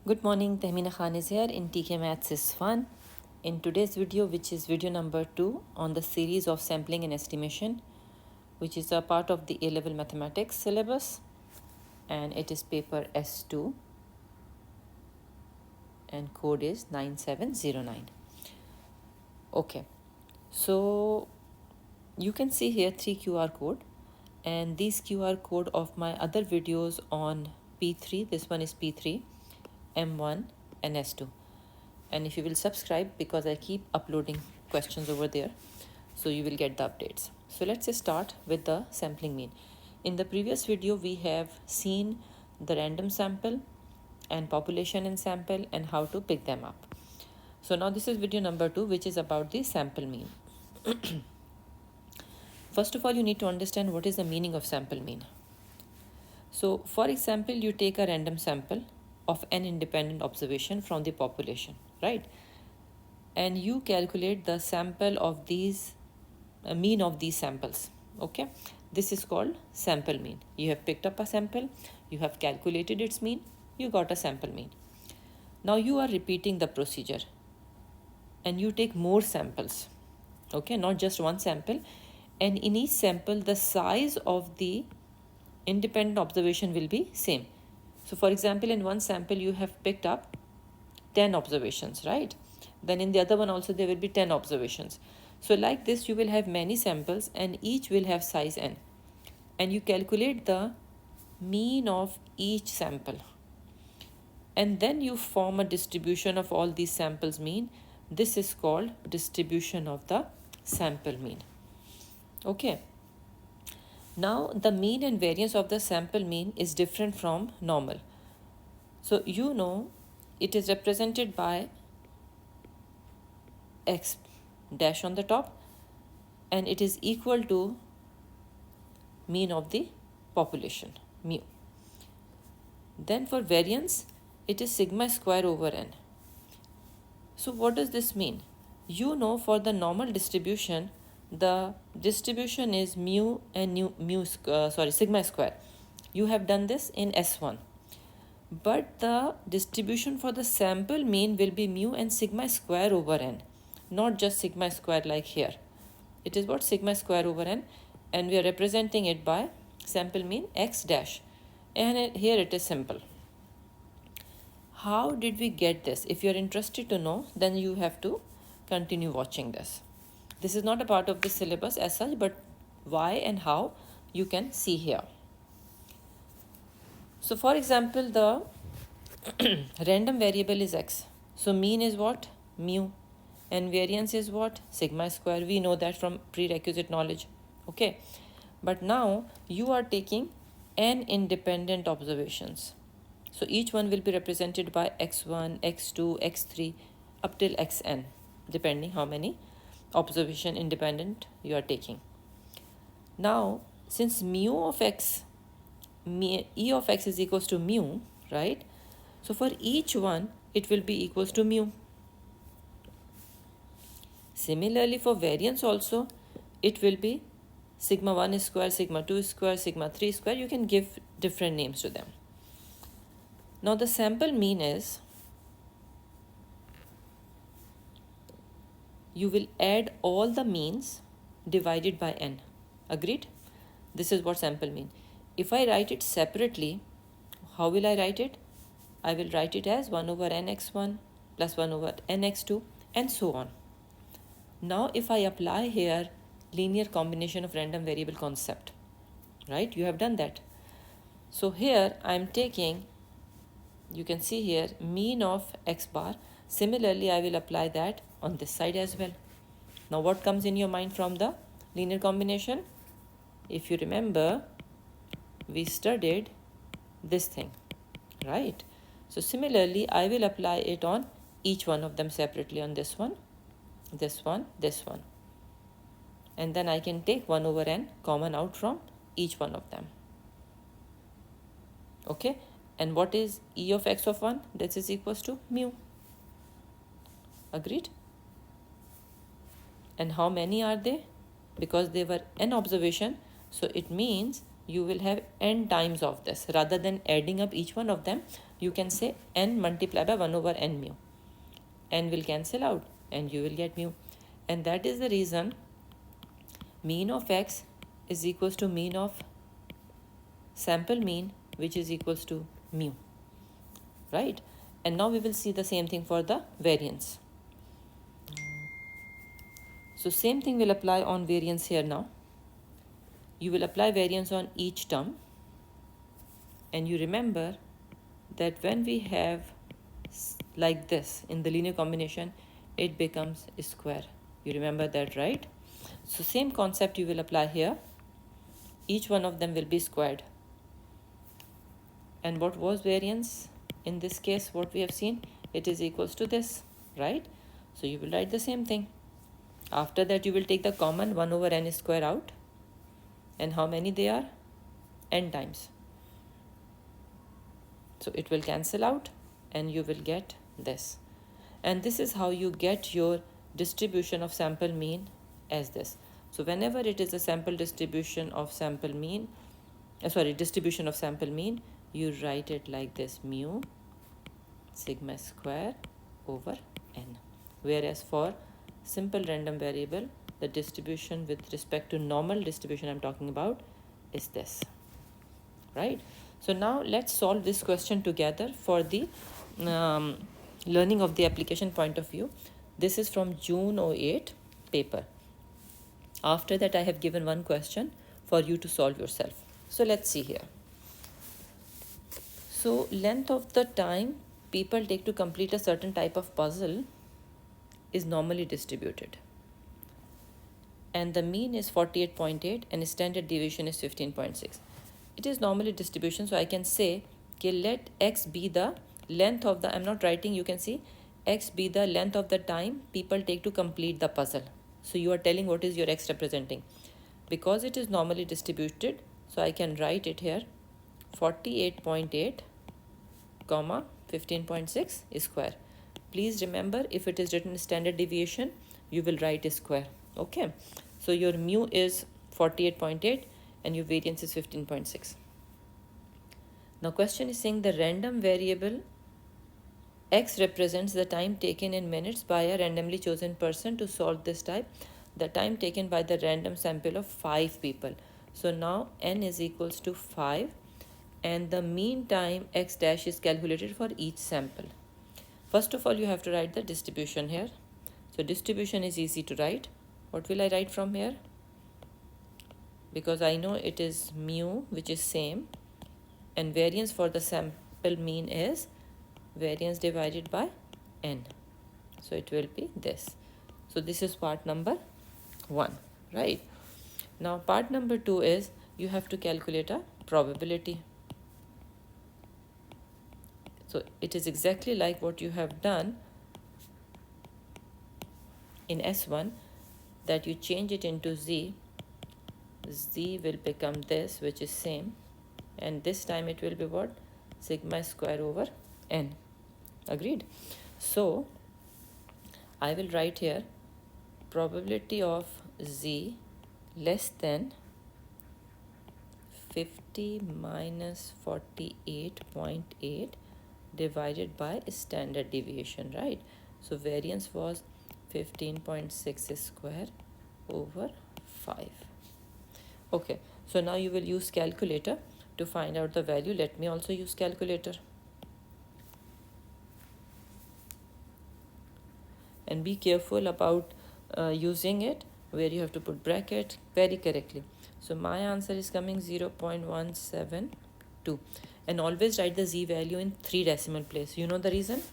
Good morning, Tehmina Khan is here in TKMaths is fun. In today's video, which is video number 2 on the series of sampling and estimation, which is a part of the A-level mathematics syllabus, and it is paper S2 and code is 9709. Okay, so you can see here 3 QR code, and these QR code of my other videos on P3, this one is P3, M1 and S2. And if you will subscribe, because I keep uploading questions over there, so you will get the updates. So let's start with the sampling mean. In the previous video, we have seen the random sample and population in sample and how to pick them up. So now this is video number 2, which is about the sample mean. First of all, you need to understand what is the meaning of sample mean. So for example, you take a random sample of an independent observation from the population, right? And you calculate the sample of these, mean of these samples, okay? This is called sample mean. You have picked up a sample, you have calculated its mean, you got a sample mean. Now you are repeating the procedure and you take more samples, okay? Not just one sample. And in each sample, the size of the independent observation will be same. So for example, in one sample, you have picked up 10 observations, right? Then in the other one also, there will be 10 observations. So like this, you will have many samples and each will have size n. And you calculate the mean of each sample. And then you form a distribution of all these samples mean. This is called distribution of the sample mean. Okay. Now the mean and variance of the sample mean is different from normal. So you know it is represented by x dash on the top, and it is equal to mean of the population, mu. Then for variance, it is sigma square over n. So what does this mean? You know for the normal distribution, the distribution is mu and sigma square. You have done this in S1. But the distribution for the sample mean will be mu and sigma square over n, not just sigma square like here. It is what? Sigma square over n, and we are representing it by sample mean x dash. And here it is simple. How did we get this? If you are interested to know, then you have to continue watching this. This is not a part of the syllabus as such, but why and how you can see here. So for example, the random variable is x. So mean is what? Mu. And variance is what? Sigma square. We know that from prerequisite knowledge. Okay. But now you are taking n independent observations. So each one will be represented by x1, x2, x3 up till xn, depending how many observation independent you are taking. Now, since mu of x, e of x is equals to mu, right? So for each one, it will be equals to mu. Similarly, for variance also, it will be sigma 1 square, sigma 2 square, sigma 3 square. You can give different names to them. Now the sample mean is, you will add all the means divided by n. Agreed? This is what sample mean. If I write it separately, how will I write it? I will write it as 1 over nx1 plus 1 over nx2 and so on. Now if I apply here linear combination of random variable concept, right? You have done that. So here I am taking, you can see here, mean of x bar. Similarly, I will apply that on this side as well. Now what comes in your mind from the linear combination? If you remember, we studied this thing, right? So similarly, I will apply it on each one of them separately, on this one, this one, this one. And then I can take 1 over n common out from each one of them. Okay? And what is e of x of 1? This is equals to mu. Agreed? And how many are they? Because they were n observation, so it means you will have n times of this. Rather than adding up each one of them, you can say n multiplied by 1 over n mu. N will cancel out and you will get mu. And that is the reason mean of x is equals to mean of sample mean, which is equals to mu, right? And now we will see the same thing for the variance. So same thing will apply on variance here now. You will apply variance on each term. And you remember that when we have like this in the linear combination, it becomes a square. You remember that, right? So same concept you will apply here. Each one of them will be squared. And what was variance? In this case, what we have seen, it is equals to this, right? So you will write the same thing. After that, you will take the common 1 over n square out. And how many they are? N times. So it will cancel out and you will get this. And this is how you get your distribution of sample mean as this. So whenever it is a sample distribution of sample mean, distribution of sample mean, you write it like this: mu sigma square over n. Whereas for simple random variable, the distribution with respect to normal distribution I'm talking about is this, right? So now let's solve this question together for the learning of the application point of view. This is from June 08 paper. After that, I have given one question for you to solve yourself. So let's see here. So length of the time people take to complete a certain type of puzzle is normally distributed. And the mean is 48.8 and standard deviation is 15.6. It is normally distribution, so I can say, okay, let x be the length of the, I'm not writing, you can see, x be the length of the time people take to complete the puzzle. So you are telling what is your x representing. Because it is normally distributed, so I can write it here, 48.8, comma, 15.6 square. Please remember, if it is written standard deviation, you will write a square. Okay, so your mu is 48.8 and your variance is 15.6. Now question is saying the random variable x represents the time taken in minutes by a randomly chosen person to solve this type, the time taken by the random sample of 5 people. So now n is equals to 5 and the mean time x dash is calculated for each sample. First of all, you have to write the distribution here. So distribution is easy to write. What will I write from here? Because I know it is mu, which is same, and variance for the sample mean is variance divided by n. So it will be this. So this is part number 1, right? Now part number 2 is you have to calculate a probability. So it is exactly like what you have done in S1, that you change it into z. Z will become this, which is same, and this time it will be what? Sigma square over n. Agreed? So I will write here probability of z less than 50 minus 48.8 divided by standard deviation, right? So variance was 15.6 square over 5. Okay, so now you will use calculator to find out the value. Let me also use calculator. And be careful about using it where you have to put bracket very correctly. So my answer is coming 0.172. And always write the z value in 3 decimal place. You know the reason?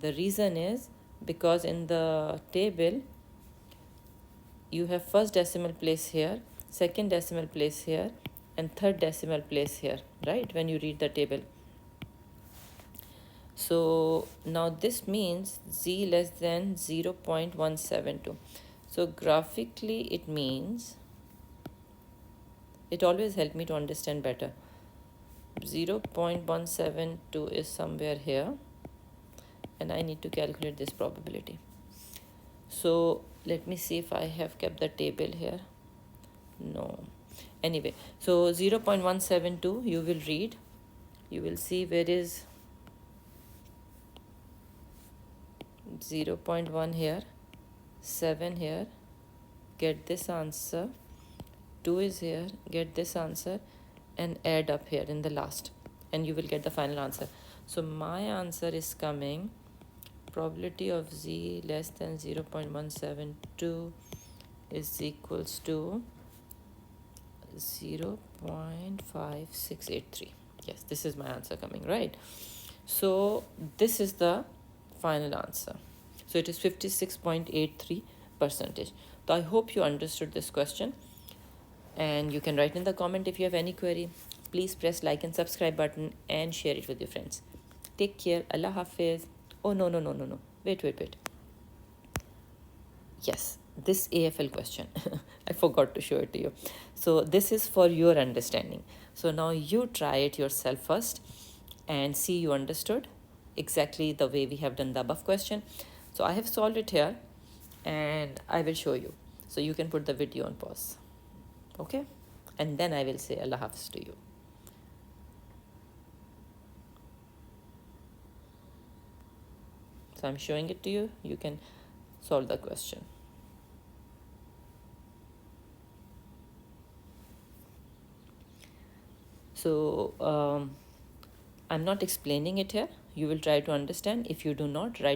The reason is because in the table you have first decimal place here, second decimal place here, and third decimal place here, right? When you read the table. So now this means z less than 0.172. So graphically it means, it always helps me to understand better. 0.172 is somewhere here and I need to calculate this probability. So let me see if I have kept the table here. No. Anyway, so 0.172 you will read, you will see where is 0.1 here, 7 here, get this answer, 2 is here, get this answer, and add up here in the last, and you will get the final answer. So my answer is coming, probability of z less than 0.172 is equals to 0.5683. Yes, this is my answer coming, right? So this is the final answer. So it is 56.83%. So I hope you understood this question, and you can write in the comment if you have any query. Please press like and subscribe button and share it with your friends. Take care. Allah Hafiz. Oh, no. Wait. Yes, this AFL question. I forgot to show it to you. So this is for your understanding. So now you try it yourself first and see you understood exactly the way we have done the above question. So I have solved it here and I will show you. So you can put the video on pause. Okay? And then I will say Allah Hafiz to you. So I'm showing it to you. You can solve the question. So I'm not explaining it here. You will try to understand. If you do not, write